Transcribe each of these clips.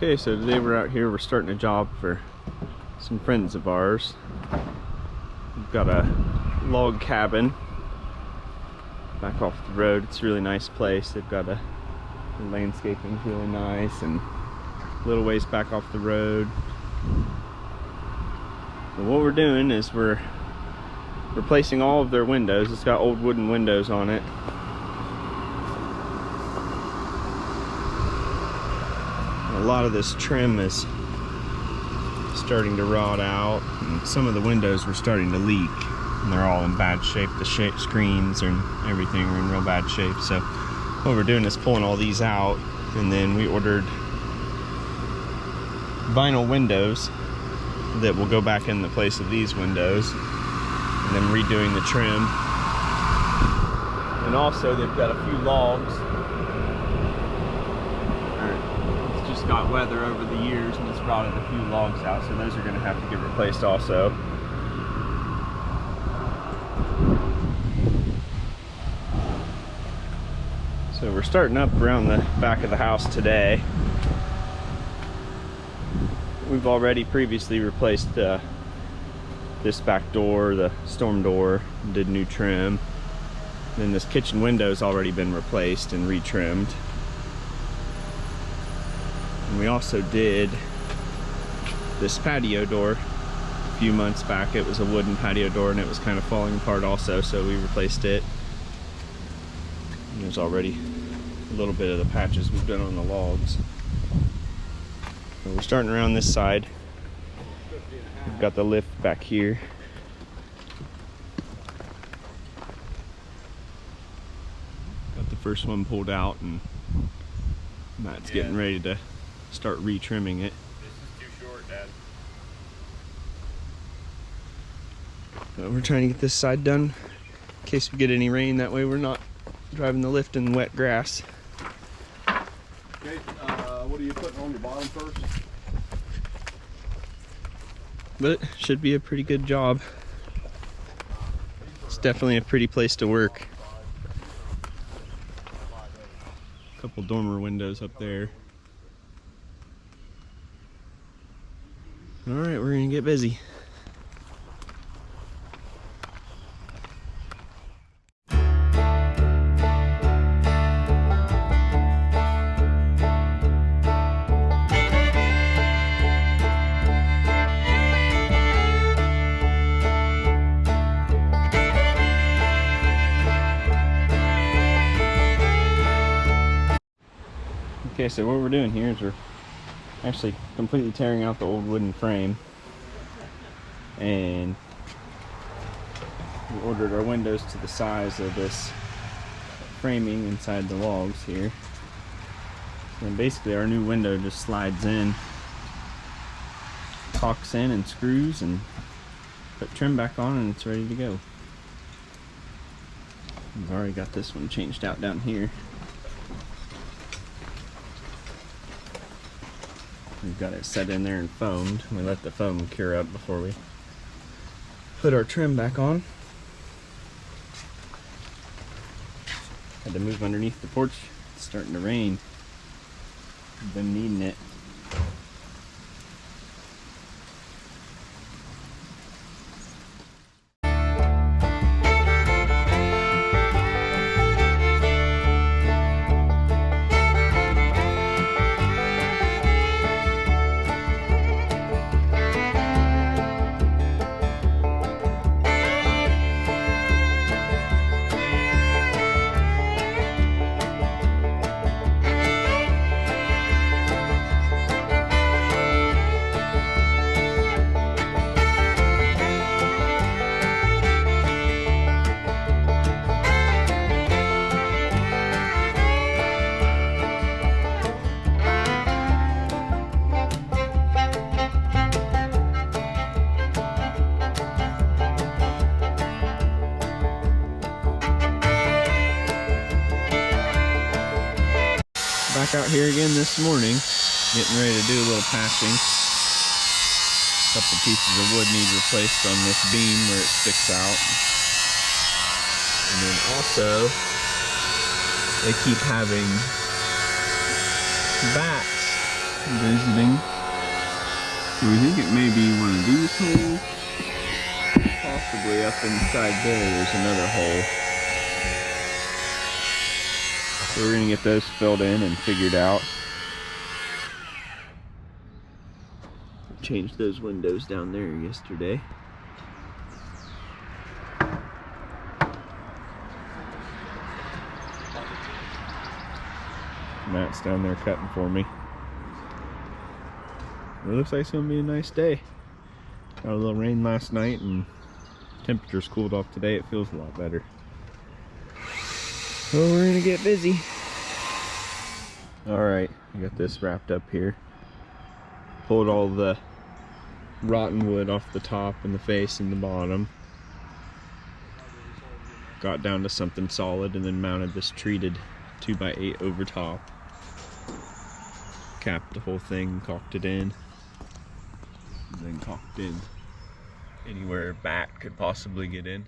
Okay, so today we're out here, we're starting a job for some friends of ours. We've got a log cabin back off the road. It's a really nice place. They've got the landscaping's really nice and a little ways back off the road. So what we're doing is we're replacing all of their windows. It's got old wooden windows on it. A lot of this trim is starting to rot out, and some of the windows were starting to leak, and they're all in bad shape. The screens and everything are in real bad shape. So what we're doing is pulling all these out, and then we ordered vinyl windows that will go back in the place of these windows, and then redoing the trim. And also they've got a few logs. It's just got weather over the years and it's rotted a few logs out, so those are going to have to get replaced also. So we're starting up around the back of the house today. We've already previously replaced this back door, the storm door, did new trim. Then this kitchen window's already been replaced and retrimmed. And we also did this patio door a few months back. It was a wooden patio door and it was kind of falling apart also, so we replaced it. And there's already a little bit of the patches we've done on the logs. So we're starting around this side. We've got the lift back here. Got the first one pulled out, and Matt's getting ready to start retrimming it. This is too short, Dad. So we're trying to get this side done in case we get any rain. That way we're not driving the lift in wet grass. Okay, what are you putting on your bottom first? But it should be a pretty good job. It's definitely a pretty place to work. A couple dormer windows up there. All right, we're gonna get busy. Okay, so what we're doing here is we're actually completely tearing out the old wooden frame, and we ordered our windows to the size of this framing inside the logs here. And basically our new window just slides in, caulks in and screws, and put trim back on, and it's ready to go. We've already got this one changed out down here. We've got it set in there and foamed. We let the foam cure up before we put our trim back on. Had to move underneath the porch. It's starting to rain. We've been needing it. Back out here again this morning, getting ready to do a little patching. A couple pieces of wood need replaced on this beam where it sticks out. And then also, they keep having bats visiting. So we think it may be one of these holes. Possibly up inside there's another hole. So we're gonna get those filled in and figured out. Changed those windows down there yesterday. Matt's down there cutting for me. It looks like it's gonna be a nice day. Got a little rain last night and temperatures cooled off today. It feels a lot better. So we're gonna get busy. Alright, I got this wrapped up here. Pulled all the rotten wood off the top and the face and the bottom. Got down to something solid and then mounted this treated 2x8 over top. Capped the whole thing, caulked it in. And then caulked in anywhere a bat could possibly get in.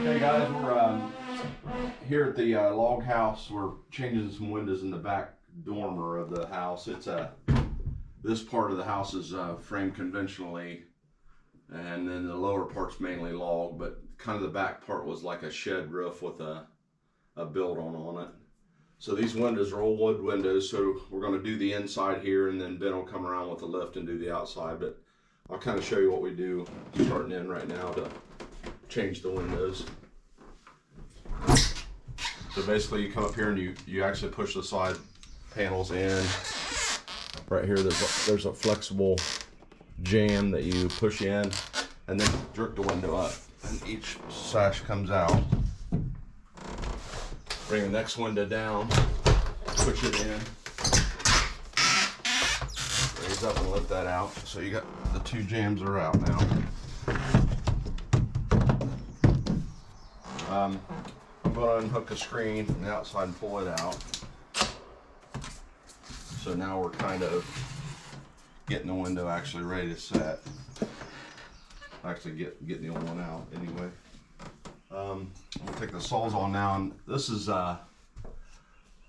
Hey guys, we're here at the log house. We're changing some windows in the back dormer of the house. It's this part of the house is framed conventionally, and then the lower part's mainly log, but kind of the back part was like a shed roof with a build on it. So these windows are all wood windows, so we're going to do the inside here, and then Ben will come around with the lift and do the outside. But I'll kind of show you what we do starting in right now to change the windows. So basically you come up here and you actually push the side panels in. Right here there's a flexible jamb that you push in and then jerk the window up, and each sash comes out. Bring the next window down, push it in, raise up and lift that out. So you got the two jambs are out now. I'm going to unhook a screen from the outside and pull it out. So now we're kind of getting the window actually ready to set. Actually getting the old one out anyway. We'll take the Sawzall now, and this is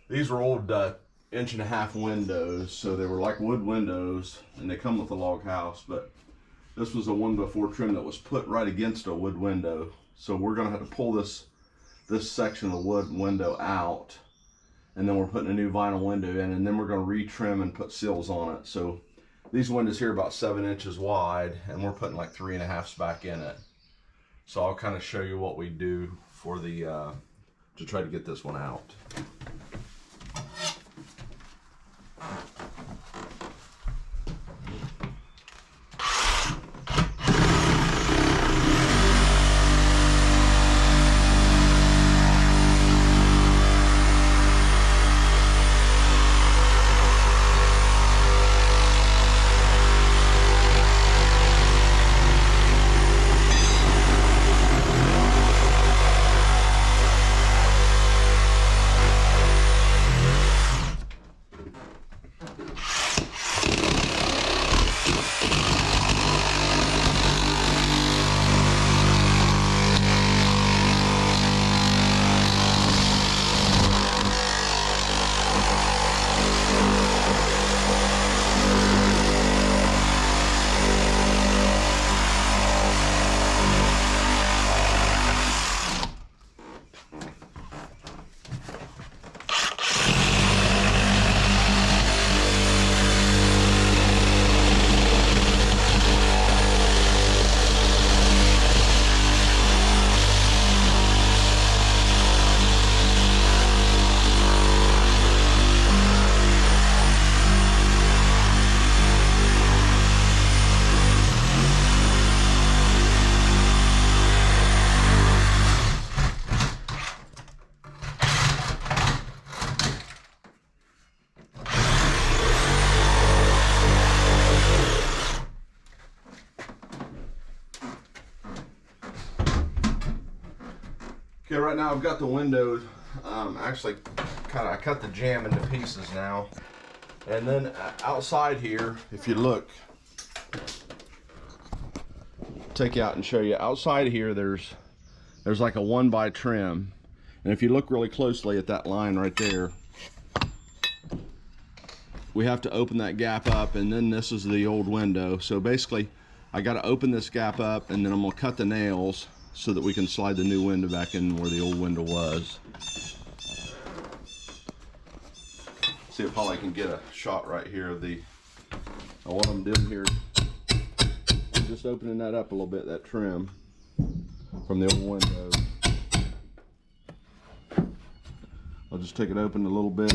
these are old 1.5 inch windows, so they were like wood windows, and they come with a log house. But this was a 1x4 trim that was put right against a wood window, so we're gonna have to pull this section of the wood window out, and then we're putting a new vinyl window in, and then we're gonna retrim and put seals on it. So these windows here are about 7 inches wide, and we're putting like 3.5 back in it. So I'll kind of show you what we do for the to try to get this one out. Okay, right now I've got the windows actually I cut the jamb into pieces now. And then outside here, if you look, take you out and show you. Outside here there's like a 1x trim, And if you look really closely at that line right there, we have to open that gap up, and then this is the old window. So basically, I got to open this gap up, and then I'm going to cut the nails so that we can slide the new window back in where the old window was. See if I can get a shot right here of the, what I'm doing here, I'm just opening that up a little bit, that trim from the old window. I'll just take it open a little bit.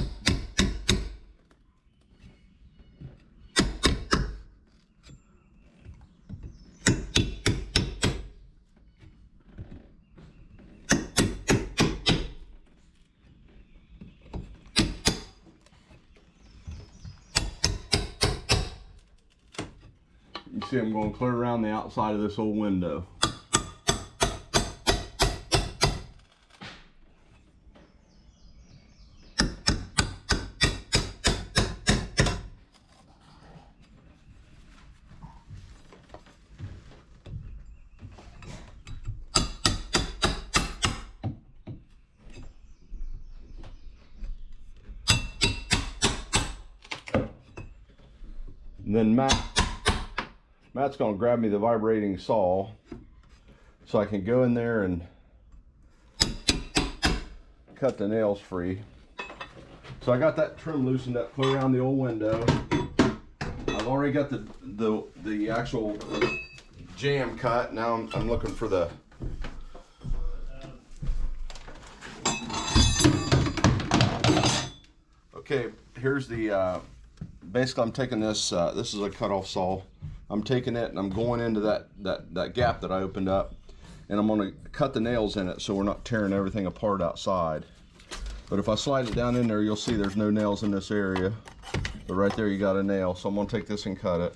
You see I'm going clear around the outside of this old window. And then Matt's going to grab me the vibrating saw so I can go in there and cut the nails free. So I got that trim loosened up, put around the old window. I've already got the actual jam cut. Now I'm looking for the okay. Here's the basically I'm taking this. This is a cutoff saw. I'm taking it and I'm going into that gap that I opened up, and I'm going to cut the nails in it so we're not tearing everything apart outside. But if I slide it down in there, you'll see there's no nails in this area. But right there you got a nail, so I'm going to take this and cut it.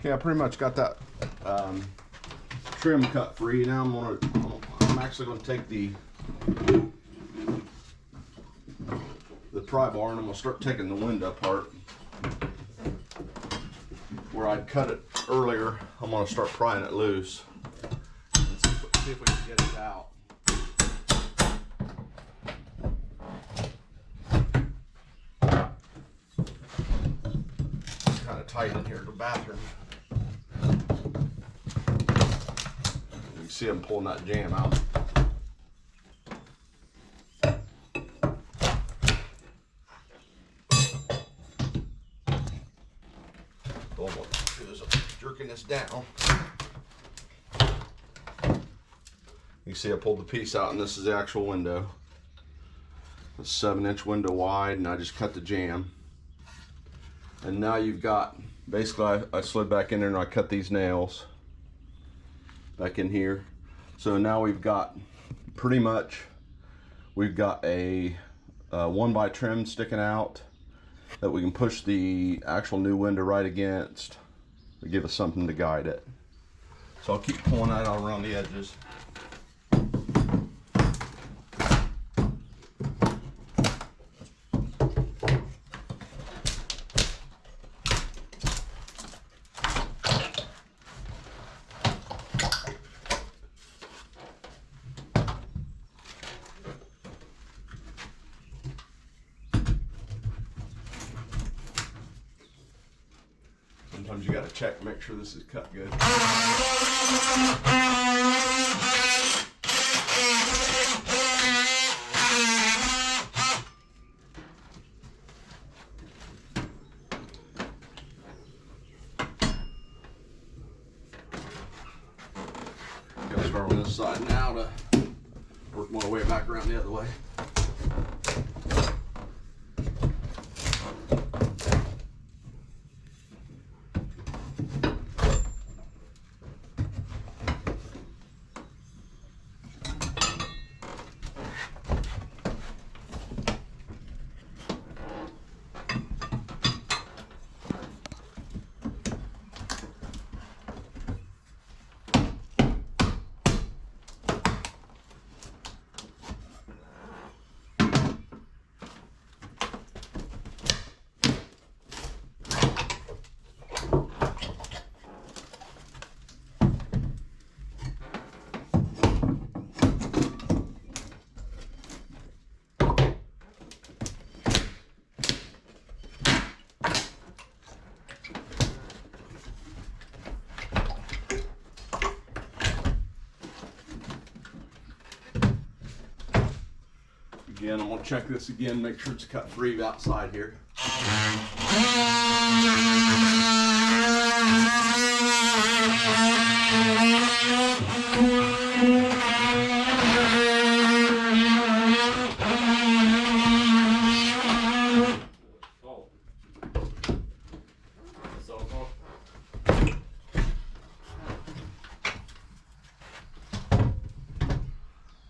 Okay, I pretty much got that trim cut free. Now I'm actually going to take the pry bar and I'm going to start taking the window apart. Where I'd cut it earlier, I'm going to start prying it loose. Let's see if we can get it out. It's kind of tight in here in the bathroom. You can see I'm pulling that jam out. All I'm going to do is I'm jerking this down. You can see I pulled the piece out, and this is the actual window. It's a 7-inch window wide, and I just cut the jam. And now you've got, basically I slid back in there and I cut these nails back in here. So now we've got pretty much, we've got a 1x trim sticking out that we can push the actual new window right against to give us something to guide it. So I'll keep pulling that all around the edges. Sometimes you got to check, make sure this is cut good. Gotta start on this side now to work my way back around the other way. Again, I'm gonna check this again, make sure it's cut free outside here.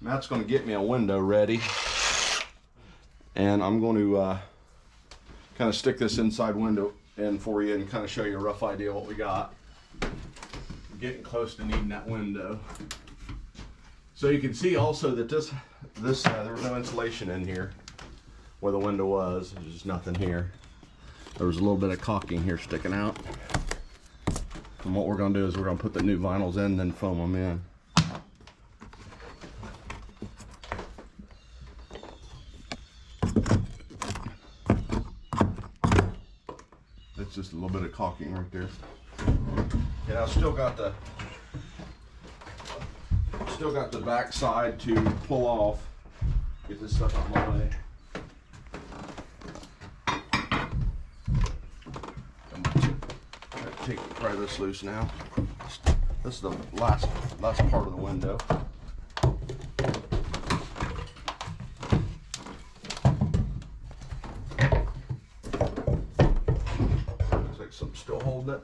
Matt's going to get me a window ready, and I'm going to kind of stick this inside window in for you and kind of show you a rough idea of what we got. We're getting close to needing that window. So you can see also that this there was no insulation in here where the window was. There's just nothing here. There was a little bit of caulking here sticking out. And what we're going to do is we're going to put the new vinyls in and then foam them in. It's just a little bit of caulking right there. And I've still got the back side to pull off. Get this stuff out of my way. I'm gonna pry this loose now. This is the last part of the window. Looks like something's still holding it.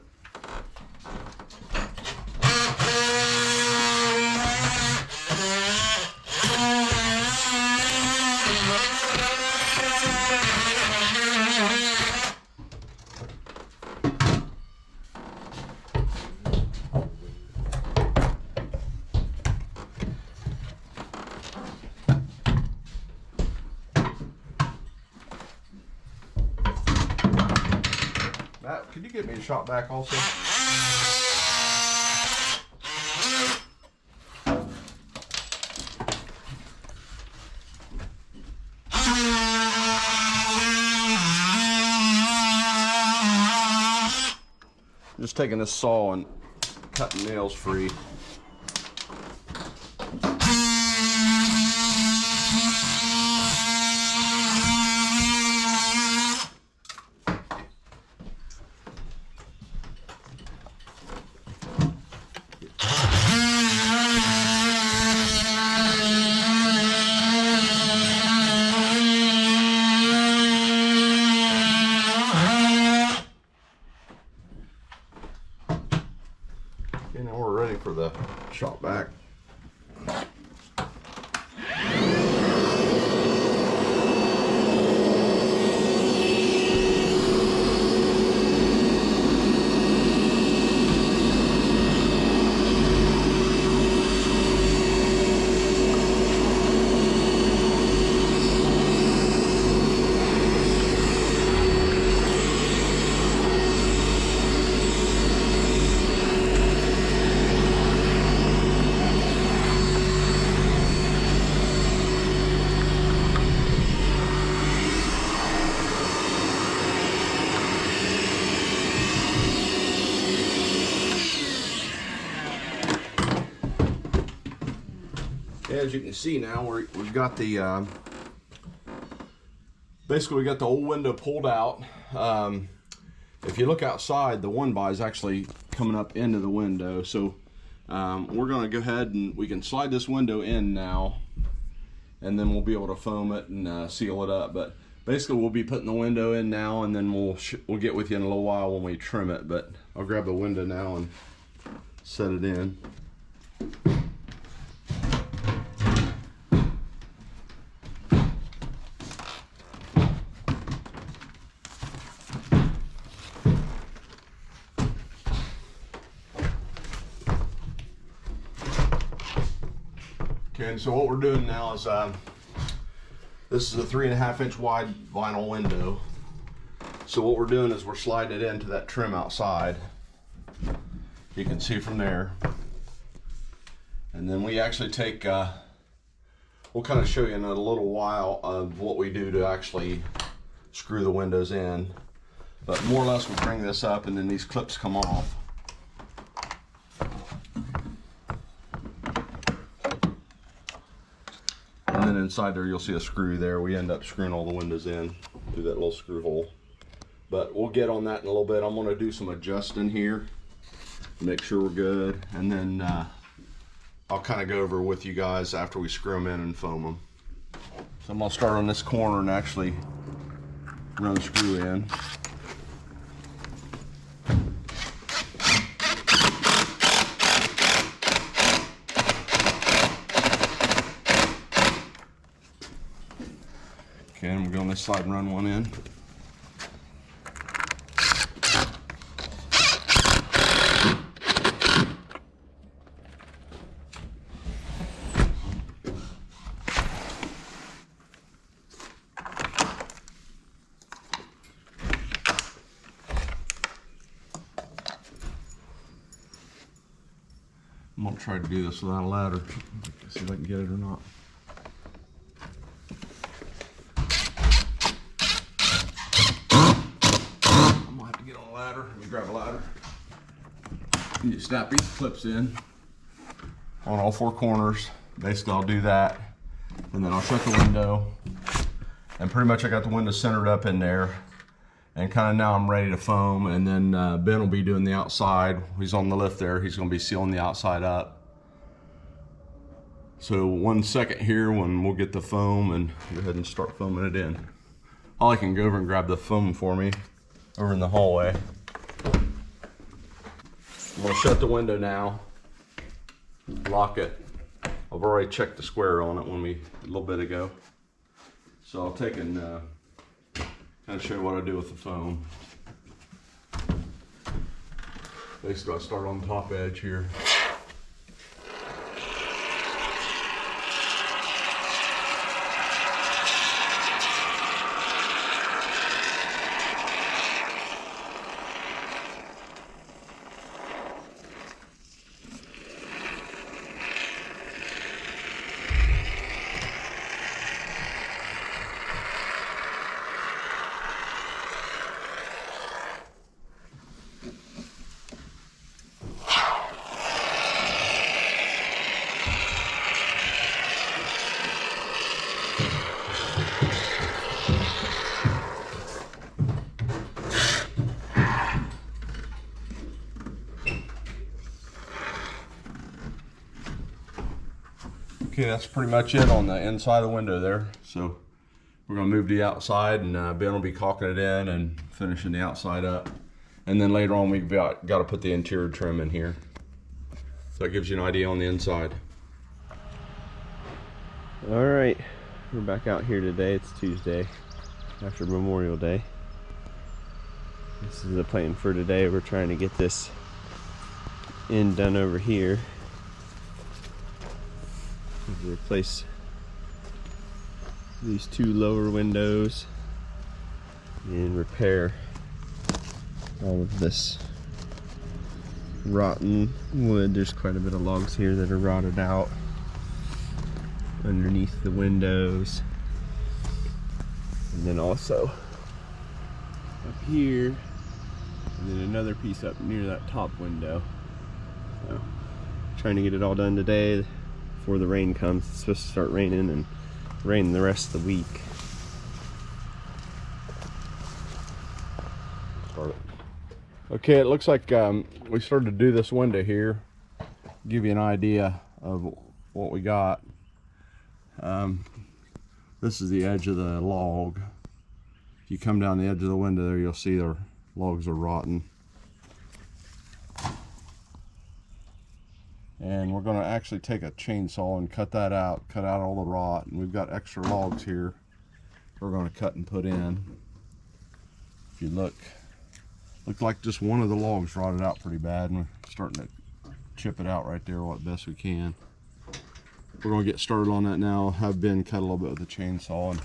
Matt, could you get me a shot back also? Just taking this saw and cutting nails free. Okay, now we're ready for the shop back. As you can see now, we've got the basically we got the old window pulled out. If you look outside, the one by is actually coming up into the window. So we're going to go ahead and we can slide this window in now, and then we'll be able to foam it and seal it up. But basically, we'll be putting the window in now, and then we'll get with you in a little while when we trim it. But I'll grab the window now and set it in. Okay, and so what we're doing now is this is a 3.5 inch wide vinyl window. So what we're doing is we're sliding it into that trim outside. You can see from there. And then we actually take, we'll kind of show you in a little while of what we do to actually screw the windows in. But more or less we bring this up and then these clips come off. And then then inside there you'll see a screw there. We end up screwing all the windows in through that little screw hole. But we'll get on that in a little bit. I'm gonna do some adjusting here, make sure we're good, and then I'll kind of go over with you guys after we screw them in and foam them. So I'm gonna start on this corner and actually run the screw in. Okay, I'm gonna go on this side and run one in. I'm gonna try to do this without a ladder. See if I can get it or not. I'm gonna have to get on a ladder. Let me grab a ladder. You snap these clips in on all four corners. Basically, I'll do that, and then I'll shut the window. And pretty much I got the window centered up in there. And kind of now I'm ready to foam, and then Ben will be doing the outside. He's on the lift there. He's gonna be sealing the outside up. So 1 second here when we'll get the foam and go ahead and start foaming it in. Holly can go over and grab the foam for me over in the hallway. I'm gonna shut the window now, lock it. I've already checked the square on it a little bit ago. So I'll take and kind of show you what I do with the foam. Basically, I start on the top edge here. Okay, that's pretty much it on the inside of the window there. So we're gonna move to the outside, and Ben will be caulking it in and finishing the outside up. And then later on we've got to put the interior trim in here. So that gives you an idea on the inside. All right, we're back out here today. It's Tuesday after Memorial Day. This is the plan for today. We're trying to get this end done over here. Replace these two lower windows and repair all of this rotten wood. There's quite a bit of logs here that are rotted out underneath the windows, and then also up here, and then another piece up near that top window. So trying to get it all done today before the rain comes. It's supposed to start raining and rain the rest of the week. Okay, it looks like we started to do this window here. Give you an idea of what we got. This is the edge of the log. If you come down the edge of the window there, you'll see our logs are rotten. And we're going to actually take a chainsaw and cut that out, cut out all the rot. And we've got extra logs here we're going to cut and put in. If you look like just one of the logs rotted out pretty bad, and we're starting to chip it out right there what best we can. We're going to get started on that now. Have Ben cut a little bit with the chainsaw. And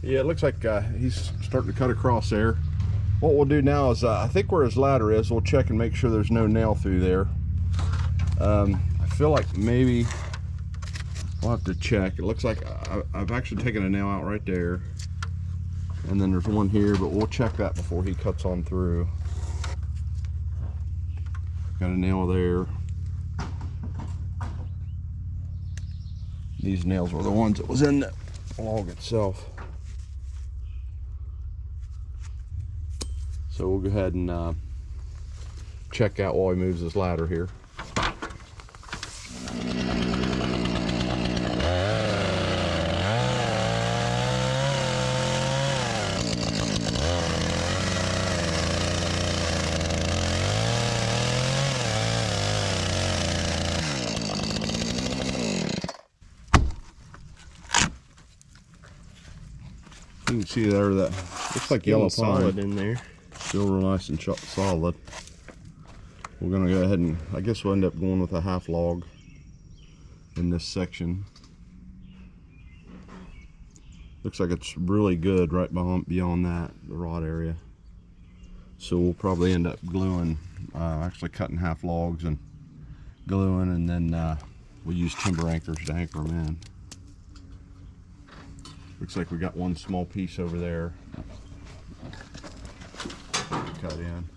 Yeah, it looks like he's starting to cut across there. What we'll do now is, I think where his ladder is, we'll check and make sure there's no nail through there. I feel like maybe we'll have to check. It looks like I've actually taken a nail out right there. And then there's one here, but we'll check that before he cuts on through. Got a nail there. These nails were the ones that was in the log itself. So we'll go ahead and check out while he moves his ladder here. You can see there that looks like yellow pine. Solid in there. Still real nice and solid. We're gonna go ahead and I guess we'll end up going with a half log in this section. Looks like it's really good right beyond that, the rod area. So we'll probably end up gluing, actually cutting half logs and gluing, and then we'll use timber anchors to anchor them in. Looks like we got one small piece over there cut in.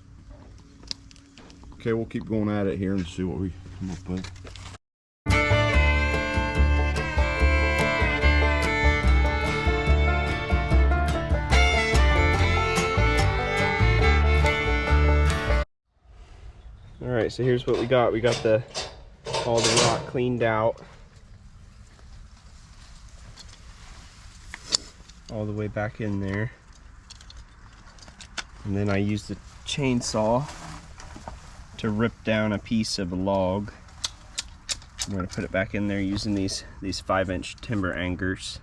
Okay, we'll keep going at it here and see what we come up with. All right, so here's what we got. We got all the rock cleaned out all the way back in there. And then I used a chainsaw to rip down a piece of a log. I'm going to put it back in there using these 5-inch timber anchors.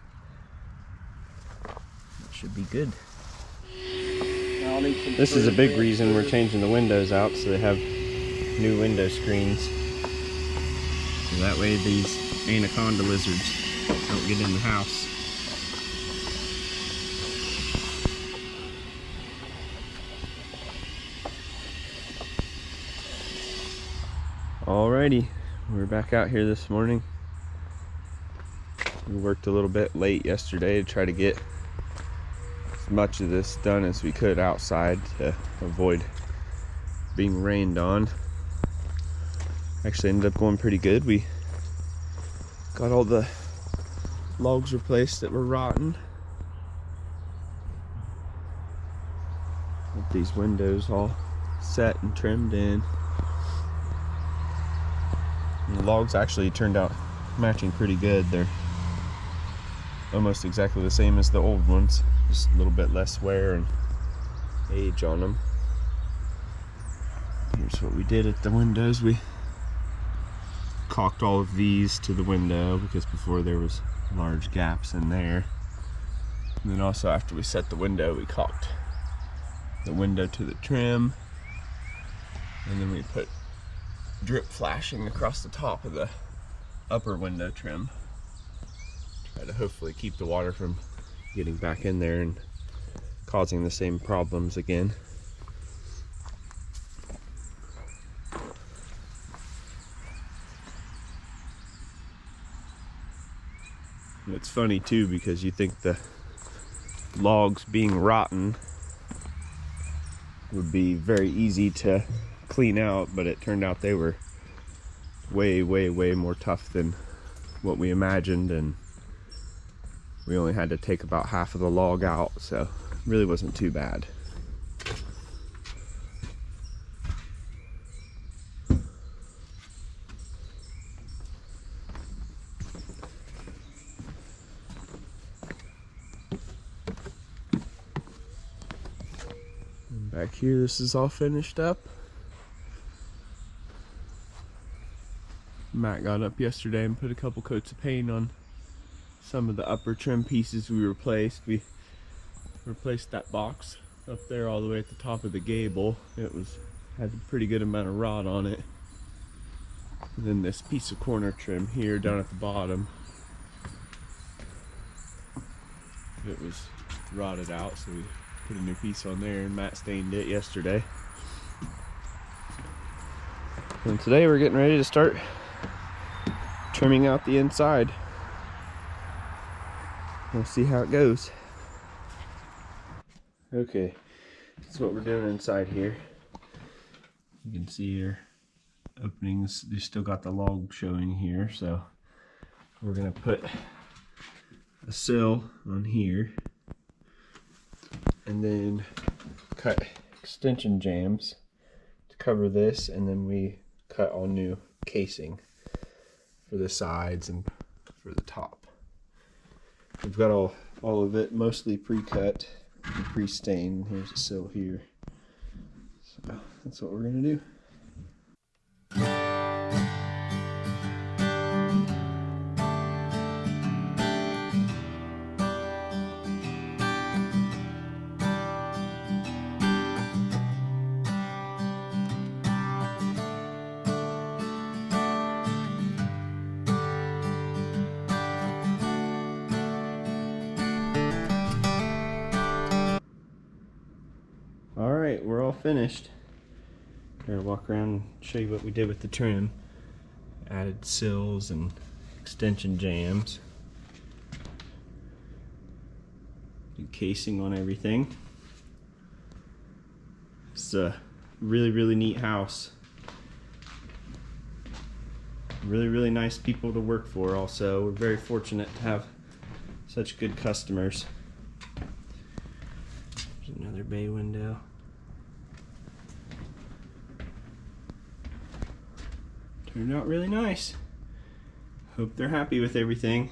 That should be good. This is a big reason we're changing the windows out, so they have new window screens. So that way these anaconda lizards don't get in the house. Alrighty, we're back out here this morning. We worked a little bit late yesterday to try to get as much of this done as we could outside to avoid being rained on. Actually ended up going pretty good. We got all the logs replaced that were rotten. Got these windows all set and trimmed in. And the logs actually turned out matching pretty good. They're almost exactly the same as the old ones, just a little bit less wear and age on them. Here's what we did at the windows. We caulked all of these to the window because before there was large gaps in there. And then also after we set the window, we caulked the window to the trim, and then we put drip flashing across the top of the upper window trim. Try to hopefully keep the water from getting back in there and causing the same problems again. And it's funny too, because you think the logs being rotten would be very easy to clean out, but it turned out they were way more tough than what we imagined, and we only had to take about half of the log out, so it really wasn't too bad. And back here, this is all finished up. Matt got up yesterday and put a couple coats of paint on some of the upper trim pieces we replaced. We replaced that box up there all the way at the top of the gable. It had a pretty good amount of rot on it. And then this piece of corner trim here down at the bottom, it was rotted out, so we put a new piece on there, and Matt stained it yesterday. And today we're getting ready to start trimming out the inside. We'll see how it goes. Okay, that's what we're doing inside here. You can see your openings. They still got the log showing here, so we're gonna put a sill on here and then cut extension jambs to cover this, and then we cut all new casing for the sides and for the top. We've got all of it mostly pre-cut and pre-stained. Here's a sill here. So that's what we're gonna do. Alright, we're all finished. Here, walk around and show you what we did with the trim. Added sills and extension jambs. New casing on everything. It's a really neat house. Really nice people to work for also. We're very fortunate to have such good customers. There's another bay window. Turned out really nice. Hope they're happy with everything.